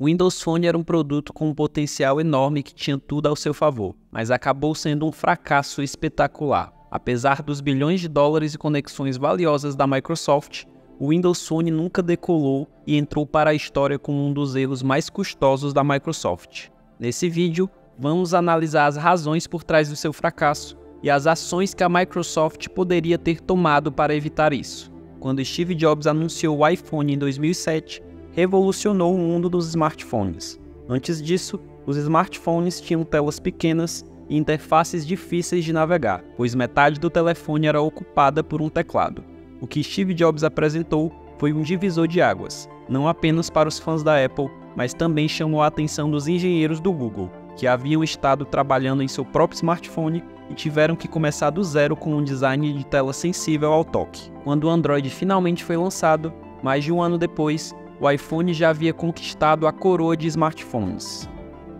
O Windows Phone era um produto com um potencial enorme que tinha tudo ao seu favor, mas acabou sendo um fracasso espetacular. Apesar dos bilhões de dólares e conexões valiosas da Microsoft, o Windows Phone nunca decolou e entrou para a história como um dos erros mais custosos da Microsoft. Nesse vídeo, vamos analisar as razões por trás do seu fracasso e as ações que a Microsoft poderia ter tomado para evitar isso. Quando Steve Jobs anunciou o iPhone em 2007, revolucionou o mundo dos smartphones. Antes disso, os smartphones tinham telas pequenas e interfaces difíceis de navegar, pois metade do telefone era ocupada por um teclado. O que Steve Jobs apresentou foi um divisor de águas, não apenas para os fãs da Apple, mas também chamou a atenção dos engenheiros do Google, que haviam estado trabalhando em seu próprio smartphone e tiveram que começar do zero com um design de tela sensível ao toque. Quando o Android finalmente foi lançado, mais de um ano depois, o iPhone já havia conquistado a coroa de smartphones.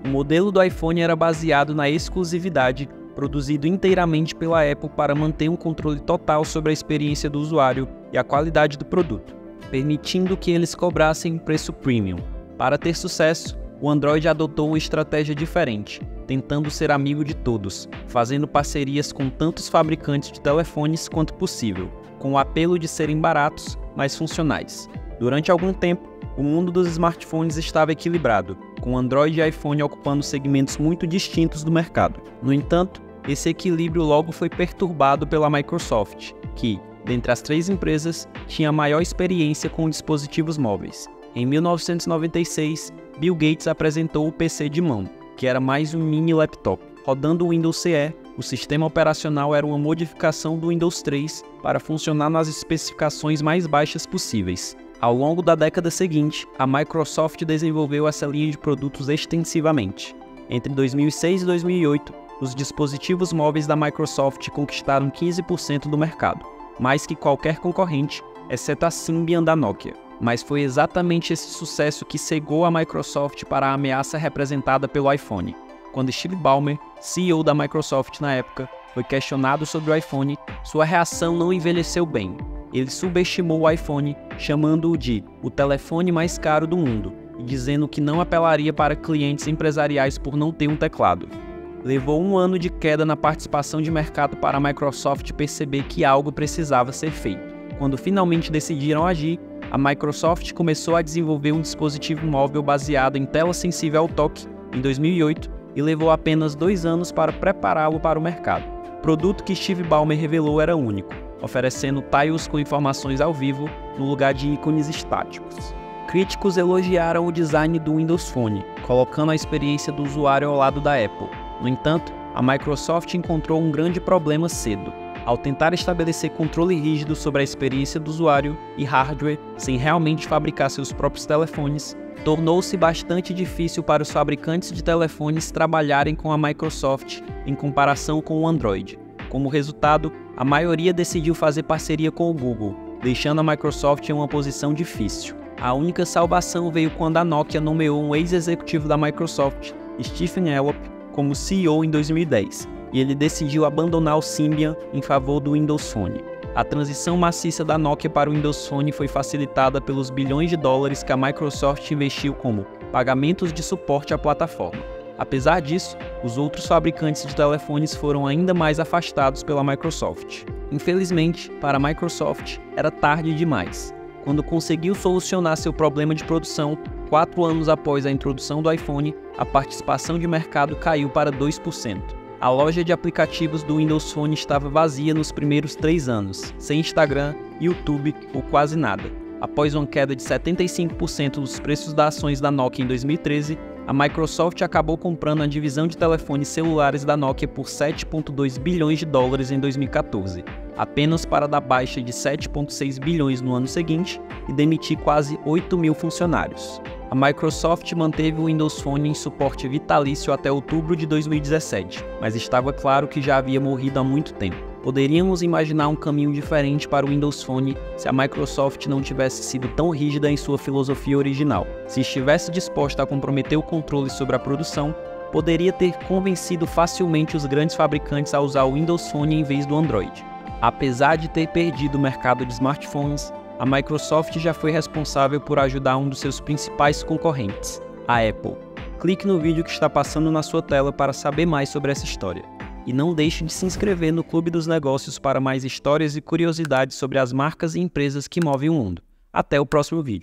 O modelo do iPhone era baseado na exclusividade, produzido inteiramente pela Apple para manter um controle total sobre a experiência do usuário e a qualidade do produto, permitindo que eles cobrassem um preço premium. Para ter sucesso, o Android adotou uma estratégia diferente, tentando ser amigo de todos, fazendo parcerias com tantos fabricantes de telefones quanto possível, com o apelo de serem baratos, mas funcionais. Durante algum tempo, o mundo dos smartphones estava equilibrado, com Android e iPhone ocupando segmentos muito distintos do mercado. No entanto, esse equilíbrio logo foi perturbado pela Microsoft, que, dentre as três empresas, tinha a maior experiência com dispositivos móveis. Em 1996, Bill Gates apresentou o PC de mão, que era mais um mini laptop. Rodando o Windows CE, o sistema operacional era uma modificação do Windows 3 para funcionar nas especificações mais baixas possíveis. Ao longo da década seguinte, a Microsoft desenvolveu essa linha de produtos extensivamente. Entre 2006 e 2008, os dispositivos móveis da Microsoft conquistaram 15% do mercado, mais que qualquer concorrente, exceto a Symbian da Nokia. Mas foi exatamente esse sucesso que cegou a Microsoft para a ameaça representada pelo iPhone. Quando Steve Ballmer, CEO da Microsoft na época, foi questionado sobre o iPhone, sua reação não envelheceu bem. Ele subestimou o iPhone, chamando-o de o telefone mais caro do mundo e dizendo que não apelaria para clientes empresariais por não ter um teclado. Levou um ano de queda na participação de mercado para a Microsoft perceber que algo precisava ser feito. Quando finalmente decidiram agir, a Microsoft começou a desenvolver um dispositivo móvel baseado em tela sensível ao toque em 2008 e levou apenas 2 anos para prepará-lo para o mercado. O produto que Steve Ballmer revelou era único, oferecendo tiles com informações ao vivo no lugar de ícones estáticos. Críticos elogiaram o design do Windows Phone, colocando a experiência do usuário ao lado da Apple. No entanto, a Microsoft encontrou um grande problema cedo. Ao tentar estabelecer controle rígido sobre a experiência do usuário e hardware sem realmente fabricar seus próprios telefones, tornou-se bastante difícil para os fabricantes de telefones trabalharem com a Microsoft em comparação com o Android. Como resultado, a maioria decidiu fazer parceria com o Google, deixando a Microsoft em uma posição difícil. A única salvação veio quando a Nokia nomeou um ex-executivo da Microsoft, Stephen Elop, como CEO em 2010, e ele decidiu abandonar o Symbian em favor do Windows Phone. A transição maciça da Nokia para o Windows Phone foi facilitada pelos bilhões de dólares que a Microsoft investiu como pagamentos de suporte à plataforma. Apesar disso, os outros fabricantes de telefones foram ainda mais afastados pela Microsoft. Infelizmente, para a Microsoft, era tarde demais. Quando conseguiu solucionar seu problema de produção, 4 anos após a introdução do iPhone, a participação de mercado caiu para 2%. A loja de aplicativos do Windows Phone estava vazia nos primeiros 3 anos, sem Instagram, YouTube ou quase nada. Após uma queda de 75% dos preços das ações da Nokia em 2013, a Microsoft acabou comprando a divisão de telefones celulares da Nokia por 7,2 bilhões de dólares em 2014, apenas para dar baixa de 7,6 bilhões no ano seguinte e demitir quase 8 mil funcionários. A Microsoft manteve o Windows Phone em suporte vitalício até outubro de 2017, mas estava claro que já havia morrido há muito tempo. Poderíamos imaginar um caminho diferente para o Windows Phone se a Microsoft não tivesse sido tão rígida em sua filosofia original. Se estivesse disposta a comprometer o controle sobre a produção, poderia ter convencido facilmente os grandes fabricantes a usar o Windows Phone em vez do Android. Apesar de ter perdido o mercado de smartphones, a Microsoft já foi responsável por ajudar um dos seus principais concorrentes, a Apple. Clique no vídeo que está passando na sua tela para saber mais sobre essa história. E não deixe de se inscrever no Clube dos Negócios para mais histórias e curiosidades sobre as marcas e empresas que movem o mundo. Até o próximo vídeo.